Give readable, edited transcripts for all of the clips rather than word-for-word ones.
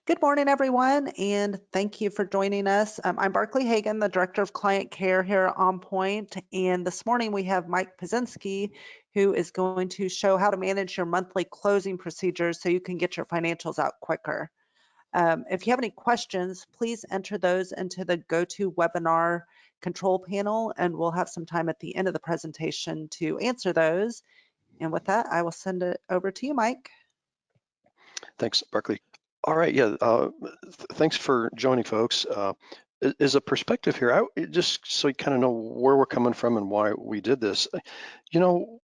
Good morning, everyone, and thank you for joining us. I'm Barkley Hagan, the Director of Client Care here at OnPoint, and this morning we have Mike Pazinski, who is going to show how to manage your monthly closing procedures so you can get your financials out quicker. If you have any questions, please enter those into the GoToWebinar control panel, and we'll have some time at the end of the presentation to answer those. And with that, I will send it over to you, Mike. Thanks, Barkley. All right, yeah, thanks for joining, folks. As a perspective here, just so you kind of know where we're coming from and why we did this.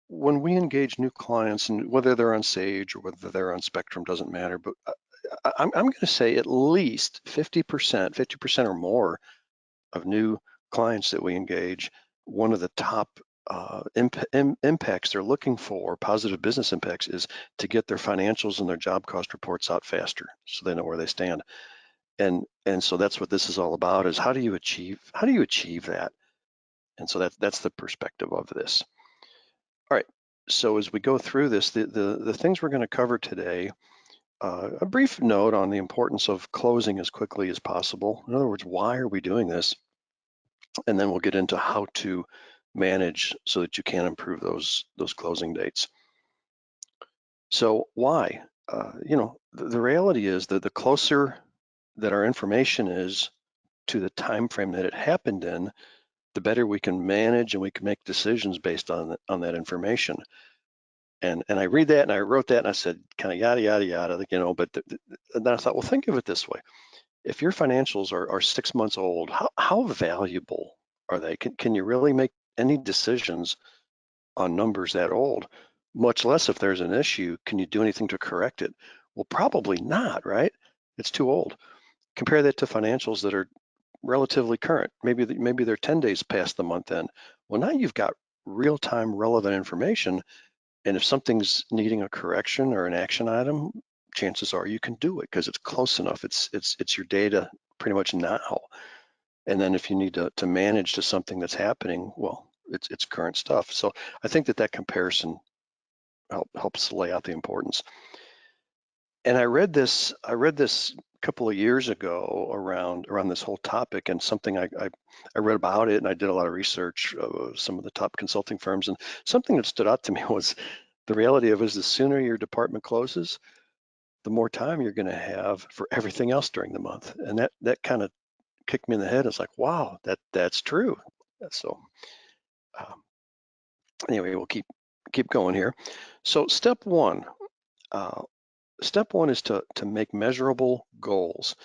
When we engage new clients, and whether they're on Sage or whether they're on Spectrum, doesn't matter, but I'm going to say at least 50% or more of new clients that we engage, one of the top impacts they're looking for, positive business impacts, is to get their financials and their job cost reports out faster so they know where they stand. And so that's what this is all about, is how do you achieve that? And so that's the perspective of this. All right, so as we go through this, the things we're going to cover today, a brief note on the importance of closing as quickly as possible. In other words, why are we doing this? And then we'll get into how to manage so that you can improve those closing dates. So why? The reality is that the closer that our information is to the time frame that it happened in, the better we can manage and we can make decisions based on that information. And I read that and I wrote that and I said kind of yada yada yada, but and then I thought, well, think of it this way: if your financials are 6 months old, how valuable are they? Can you really make any decisions on numbers that old? Much less if there's an issue, can you do anything to correct it? Well, probably not, right? It's too old. Compare that to financials that are relatively current. Maybe they're 10 days past the month end. Well, now you've got real-time relevant information, and if something's needing a correction or an action item, chances are you can do it because it's close enough. It's your data pretty much now. And then if you need to manage to something that's happening, well, it's current stuff. So I think that comparison helps lay out the importance. And I read this a couple of years ago around this whole topic, and something I read about it, and I did a lot of research of some of the top consulting firms, and something that stood out to me was the reality of is the sooner your department closes, the more time you're going to have for everything else during the month. And that kind of kicked me in the head. It's like, wow, that's true. So anyway, we'll keep going here. So step one is to make measurable goals.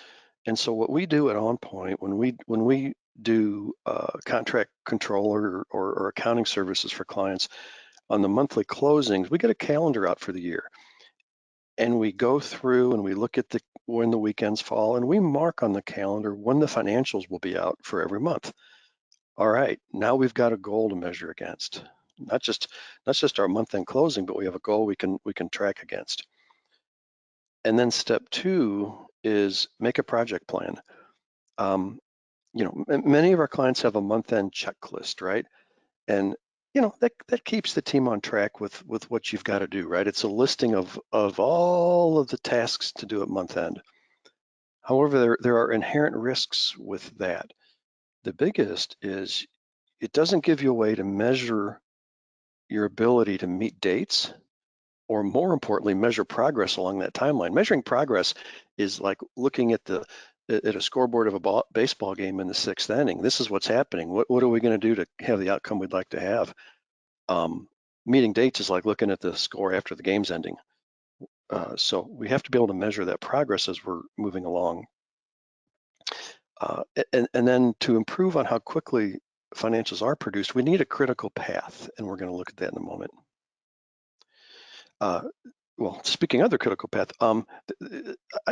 And so what we do at OnPoint, when we do contract controller or accounting services for clients on the monthly closings, we get a calendar out for the year. And we go through and we look at when the weekends fall, and we mark on the calendar when the financials will be out for every month. All right, now we've got a goal to measure against. Not just our month-end closing, but we have a goal we can track against. And then step two is make a project plan. Many of our clients have a month-end checklist, right? And that keeps the team on track with what you've got to do, right? It's a listing of all of the tasks to do at month end. However, there are inherent risks with that. The biggest is it doesn't give you a way to measure your ability to meet dates, or more importantly, measure progress along that timeline. Measuring progress is like looking at a scoreboard of a baseball game in the 6th inning. This is what's happening. What are we going to do to have the outcome we'd like to have? Meeting dates is like looking at the score after the game's ending. So we have to be able to measure that progress as we're moving along. And then to improve on how quickly financials are produced, we need a critical path, and we're going to look at that in a moment. Well, speaking of the critical path,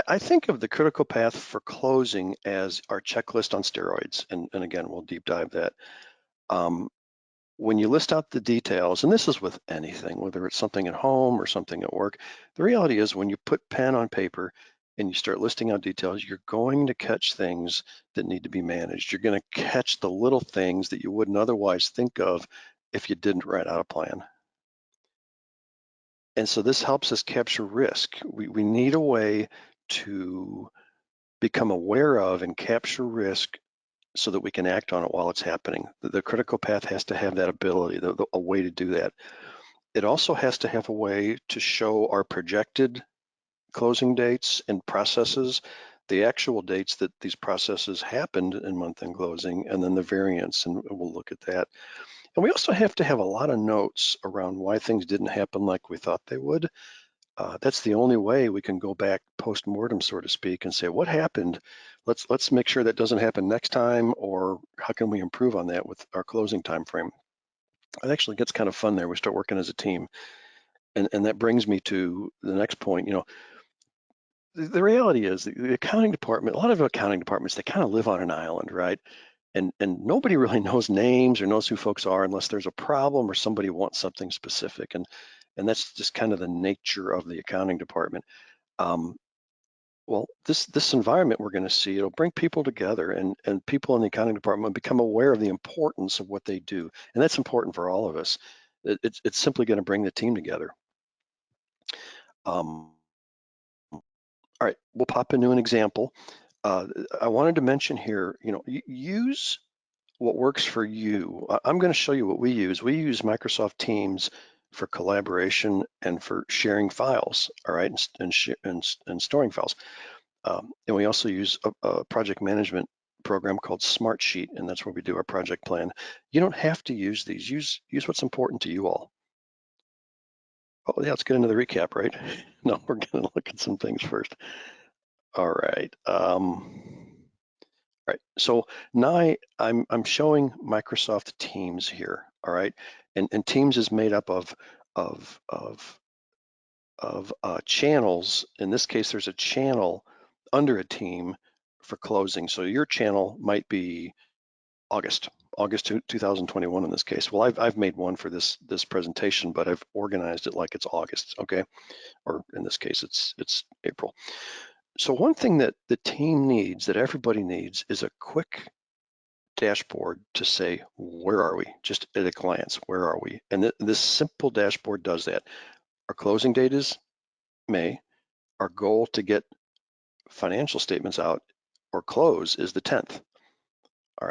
I think of the critical path for closing as our checklist on steroids, and again, we'll deep dive that. When you list out the details, and this is with anything, whether it's something at home or something at work, the reality is when you put pen on paper and you start listing out details, you're going to catch things that need to be managed. You're going to catch the little things that you wouldn't otherwise think of if you didn't write out a plan. And so this helps us capture risk. We need a way to become aware of and capture risk so that we can act on it while it's happening. The critical path has to have that ability, a way to do that. It also has to have a way to show our projected closing dates and processes, the actual dates that these processes happened in month-end closing, and then the variance, and we'll look at that. And we also have to have a lot of notes around why things didn't happen like we thought they would. That's the only way we can go back post-mortem, so to speak, and say, what happened? Let's make sure that doesn't happen next time, or how can we improve on that with our closing time frame? It actually gets kind of fun there. We start working as a team. And that brings me to the next point. The reality is the accounting department, a lot of accounting departments, they kind of live on an island, right? And nobody really knows names or knows who folks are unless there's a problem or somebody wants something specific. And that's just kind of the nature of the accounting department. Um, well, this environment we're going to see, it'll bring people together, and people in the accounting department become aware of the importance of what they do. And that's important for all of us. It's simply going to bring the team together. Um, all right, we'll pop into an example. I wanted to mention here, use what works for you. I'm going to show you what we use. We use Microsoft Teams for collaboration and for sharing files, all right, and storing files. And we also use a project management program called Smartsheet, and that's where we do our project plan. You don't have to use these. Use what's important to you all. Oh yeah, let's get into the recap, right? No, we're going to look at some things first. All right. Right. So now I'm showing Microsoft Teams here. All right, and Teams is made up of of channels. In this case, there's a channel under a team for closing. So your channel might be August 2021 in this case. Well, I've made one for this presentation, but I've organized it like it's August, okay? Or in this case, it's April. So one thing that the team needs, that everybody needs, is a quick dashboard to say, where are we? Just at a glance, where are we? And this simple dashboard does that. Our closing date is May. Our goal to get financial statements out or close is the 10th. All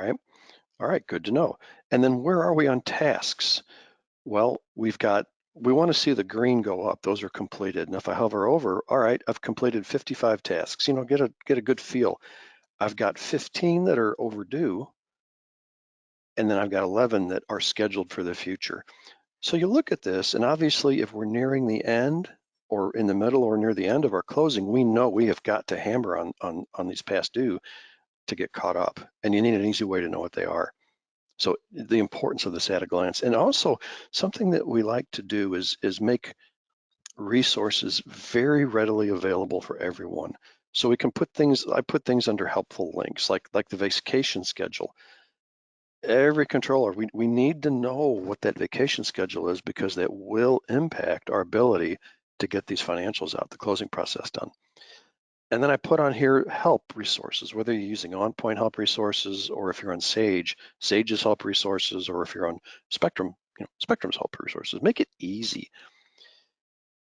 right, good to know. And then where are we on tasks? Well, we want to see the green go up. Those are completed. And if I hover over, all right, I've completed 55 tasks. Get a good feel. I've got 15 that are overdue, and then I've got 11 that are scheduled for the future. So you look at this, and obviously if we're nearing the end or in the middle or near the end of our closing, we know we have got to hammer on these past due to get caught up. And you need an easy way to know what they are. So the importance of this at a glance. And also something that we like to do is make resources very readily available for everyone. So we can I put things under helpful links, like the vacation schedule. Every controller, we need to know what that vacation schedule is, because that will impact our ability to get these financials out, the closing process done. And then I put on here help resources, whether you're using OnPoint help resources, or if you're on Sage's help resources, or if you're on Spectrum, Spectrum's help resources. Make it easy.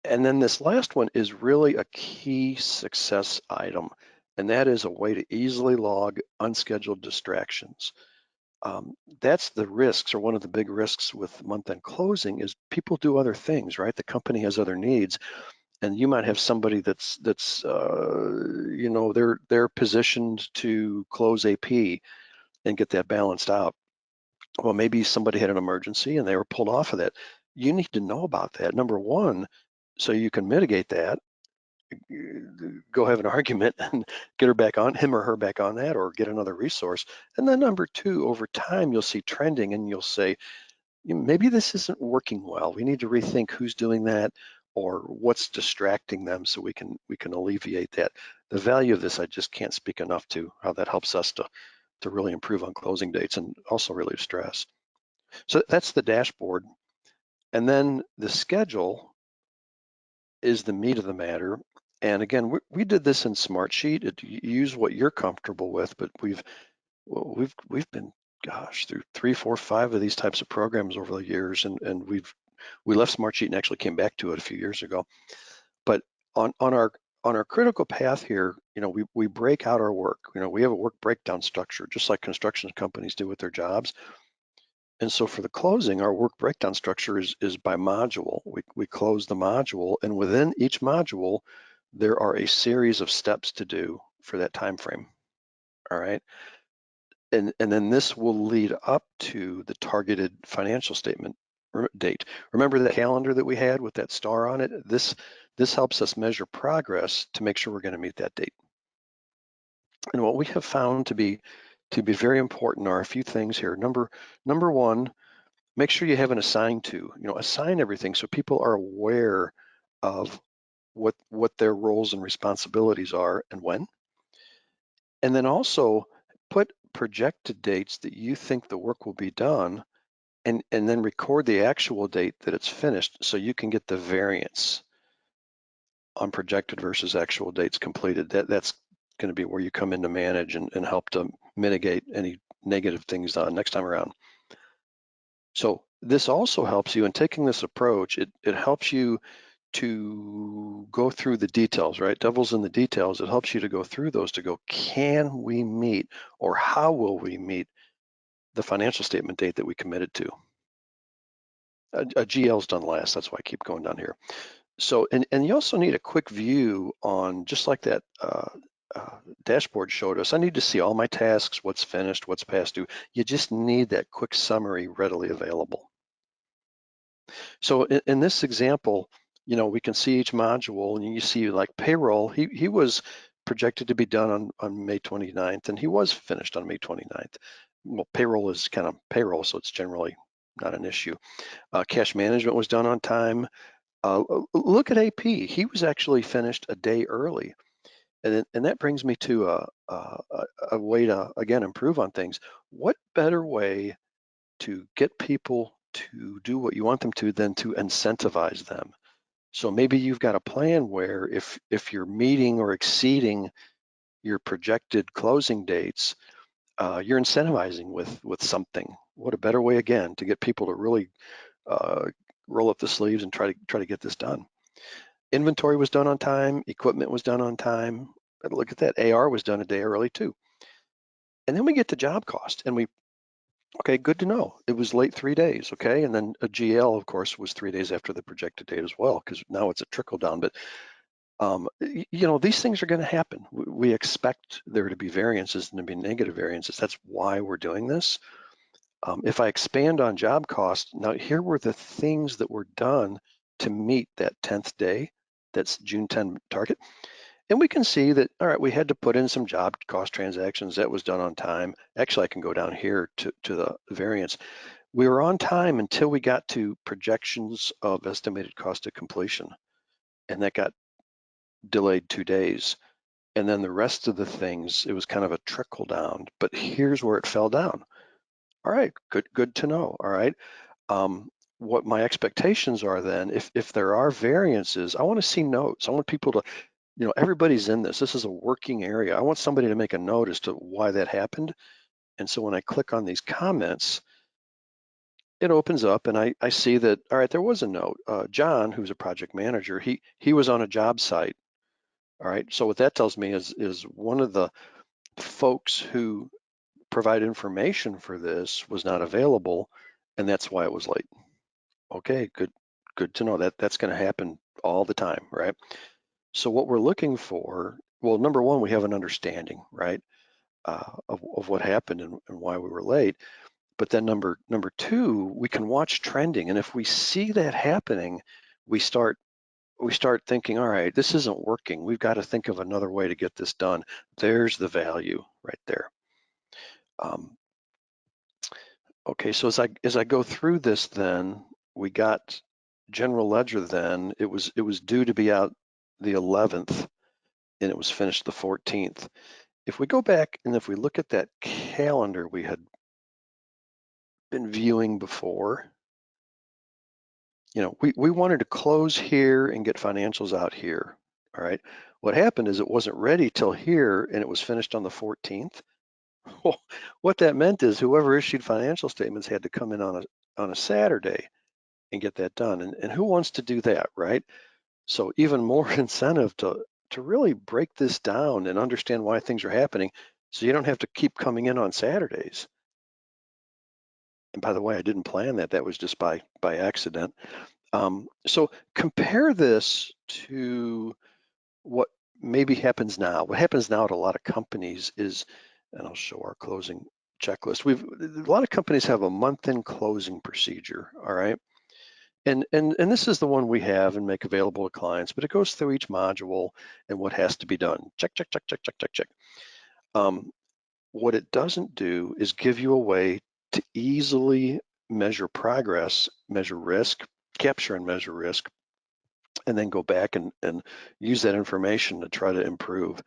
And then this last one is really a key success item, and that is a way to easily log unscheduled distractions. That's the risks, or one of the big risks with month-end closing, is people do other things, right? The company has other needs, and you might have somebody that's they're positioned to close AP and get that balanced out. Well, maybe somebody had an emergency and they were pulled off of that. You need to know about that, number one, so you can mitigate that. Go have an argument and get him or her back on that, or get another resource. And then number two, over time, you'll see trending and you'll say, maybe this isn't working well. We need to rethink who's doing that or what's distracting them, so we can alleviate that. The value of this, I just can't speak enough to, how that helps us to really improve on closing dates and also relieve stress. So that's the dashboard. And then the schedule is the meat of the matter. And again, we did this in Smartsheet. Use what you're comfortable with, but we've been, gosh, through 3, 4, 5 of these types of programs over the years, and we left Smartsheet and actually came back to it a few years ago. But on our on our critical path here, we break out our work. We have a work breakdown structure, just like construction companies do with their jobs. And so for the closing, our work breakdown structure is by module. We close the module, and within each module, there are a series of steps to do for that time frame. All right. And then this will lead up to the targeted financial statement date. Remember that calendar that we had with that star on it? This helps us measure progress to make sure we're going to meet that date. And what we have found to be very important are a few things here. Number one, make sure you have an assign to. Assign everything so people are aware of what their roles and responsibilities are and when. And then also put projected dates that you think the work will be done, and then record the actual date that it's finished so you can get the variance on projected versus actual dates completed. That's going to be where you come in to manage and help to mitigate any negative things next time around. So this also helps you in taking this approach. It helps you to go through the details, right? Devil's in the details. It helps you to go through those to go, can we meet, or how will we meet the financial statement date that we committed to? A GL's done last. That's why I keep going down here. So, and you also need a quick view on, just like that dashboard showed us. I need to see all my tasks, what's finished, what's past due. You just need that quick summary readily available. So in this example, we can see each module, and you see like payroll, he was projected to be done on May 29th, and he was finished on May 29th. Well, payroll is kind of payroll, so it's generally not an issue. Cash management was done on time. Look at AP. He was actually finished a day early. And that brings me to a way to, again, improve on things. What better way to get people to do what you want them to than to incentivize them? So maybe you've got a plan where if you're meeting or exceeding your projected closing dates, you're incentivizing with something. What a better way, again, to get people to really roll up the sleeves and try to get this done. Inventory was done on time, equipment was done on time. But look at that, AR was done a day early too. And then we get to job cost, and okay, good to know. It was late 3 days, okay? And then a GL, of course, was 3 days after the projected date as well, because now it's a trickle down. But these things are going to happen. We expect there to be variances and to be negative variances. That's why we're doing this. If I expand on job cost, now here were the things that were done to meet that 10th day, that's June 10 target. And we can see that, all right, we had to put in some job cost transactions. That was done on time. Actually, I can go down here to the variance. We were on time until we got to projections of estimated cost of completion, and that got delayed 2 days. And then the rest of the things, it was kind of a trickle down, but here's where it fell down. All right, good to know. All right. What my expectations are then, if there are variances, I want to see notes. I want people to, everybody's in this. This is a working area. I want somebody to make a note as to why that happened. And so when I click on these comments, it opens up and I see that, all right, there was a note. John, who's a project manager, he was on a job site. All right, so what that tells me is one of the folks who provide information for this was not available, and that's why it was late. Okay, good to know. That's going to happen all the time, right? So what we're looking for, well, number one, we have an understanding, right, of what happened and why we were late. But then number two, we can watch trending, and if we see that happening, we start thinking, all right, this isn't working. We've got to think of another way to get this done. There's the value right there. Okay, so as I go through this, then we got general ledger. Then it was due to be out the 11th, and it was finished the 14th. If we go back and if we look at that calendar we had been viewing before, we wanted to close here and get financials out here. All right. What happened is it wasn't ready till here, and it was finished on the 14th. Well, what that meant is whoever issued financial statements had to come in on a Saturday and get that done. And who wants to do that, right? So even more incentive to really break this down and understand why things are happening so you don't have to keep coming in on Saturdays. And by the way, I didn't plan that. That was just by accident. So compare this to what maybe happens now. What happens now at a lot of companies is, and I'll show our closing checklist. A lot of companies have a month-end closing procedure, all right? And this is the one we have and make available to clients, but it goes through each module and what has to be done. Check, check, check, check, check, check, check. Um, what it doesn't do is give you a way to easily measure progress, measure risk, capture and measure risk, and then go back and use that information to try to improve.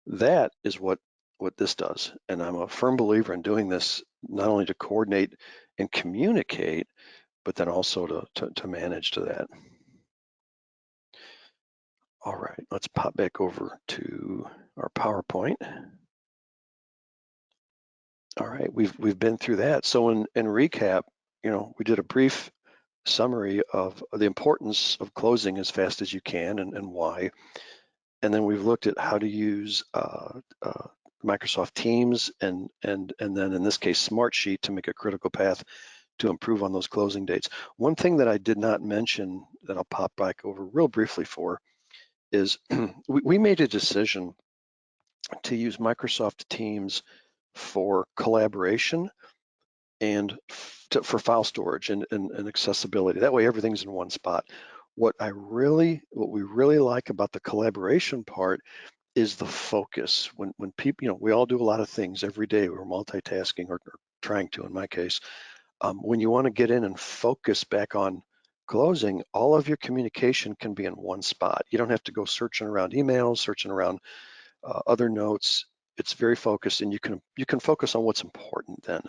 That is what this does. And I'm a firm believer in doing this not only to coordinate and communicate, but then also to manage to that. All right, let's pop back over to our PowerPoint. All right, we've been through that. So in recap, we did a brief summary of the importance of closing as fast as you can and why. And then we've looked at how to use Microsoft Teams and then in this case Smartsheet to make a critical path to improve on those closing dates. One thing that I did not mention that I'll pop back over real briefly for is we made a decision to use Microsoft Teams for collaboration and for file storage and accessibility. That way everything's in one spot. What we really like about the collaboration part is the focus. When people, we all do a lot of things every day. We're multitasking or trying to, in my case. When you want to get in and focus back on closing, all of your communication can be in one spot. You don't have to go searching around emails, searching around other notes. It's very focused, and you can focus on what's important then,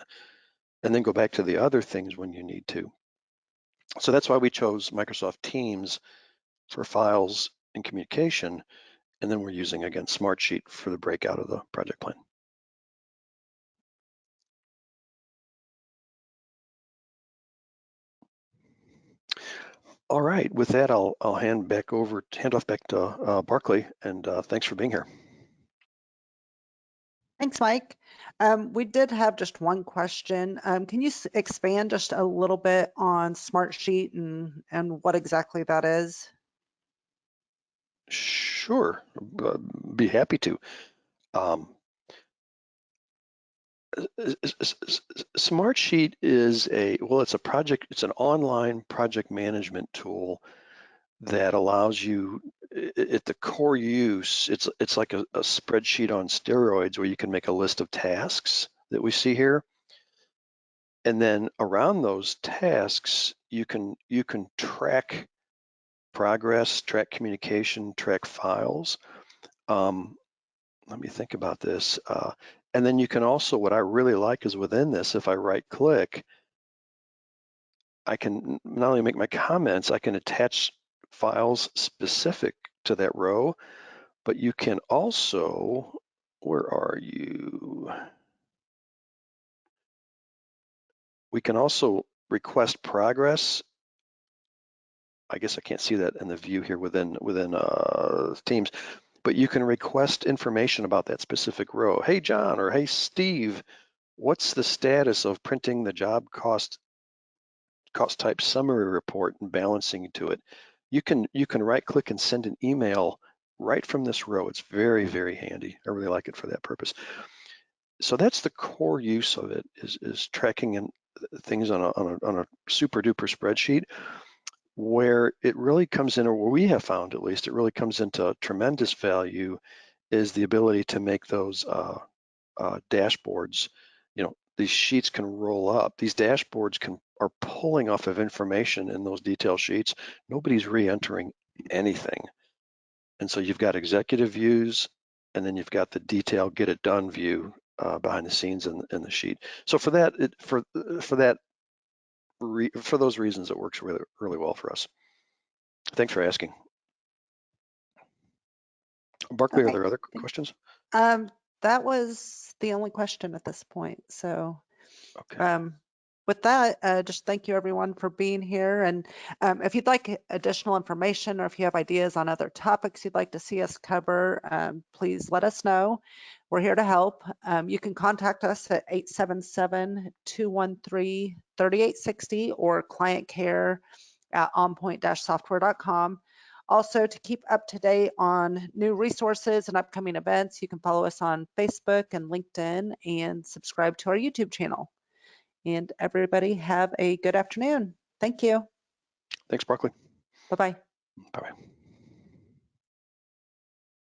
and then go back to the other things when you need to. So that's why we chose Microsoft Teams for files and communication, and then we're using again Smartsheet for the breakout of the project plan. All right, with that, I'll hand off back to Barclay, and thanks for being here. Thanks, Mike. We did have just one question. Can you expand just a little bit on Smartsheet and what exactly that is? Sure, be happy to. Um, Smartsheet is it's an online project management tool that allows you, at the core use, it's like a spreadsheet on steroids where you can make a list of tasks that we see here. And then around those tasks, you can track progress, track communication, track files. Let me think about this. And then you can also, what I really like is within this, if I right click, I can not only make my comments, I can attach files specific to that row, but you can also, where are you? We can also request progress. I guess I can't see that in the view here within Teams, but you can request information about that specific row. Hey, John, or hey, Steve, what's the status of printing the job cost type summary report and balancing to it? You can right click and send an email right from this row. It's very, very handy. I really like it for that purpose. So that's the core use of it is tracking and things on a super duper spreadsheet. Where it really comes in, or where we have found at least, it really comes into tremendous value is the ability to make those dashboards. These sheets can roll up. These dashboards are pulling off of information in those detail sheets. Nobody's re-entering anything. And so you've got executive views, and then you've got the detail get it done view behind the scenes in the sheet. So for those reasons, it works really, really well for us. Thanks for asking. Barclay, are Okay. there other questions? Um, that was the only question at this point. So, Okay. um, with that, just thank you everyone for being here. And if you'd like additional information or if you have ideas on other topics you'd like to see us cover, please let us know. We're here to help. You can contact us at 877-213-3860 or client care at onpoint-software.com. Also, to keep up to date on new resources and upcoming events, you can follow us on Facebook and LinkedIn and subscribe to our YouTube channel. And everybody have a good afternoon. Thank you. Thanks, Barkley. Bye-bye. Bye-bye.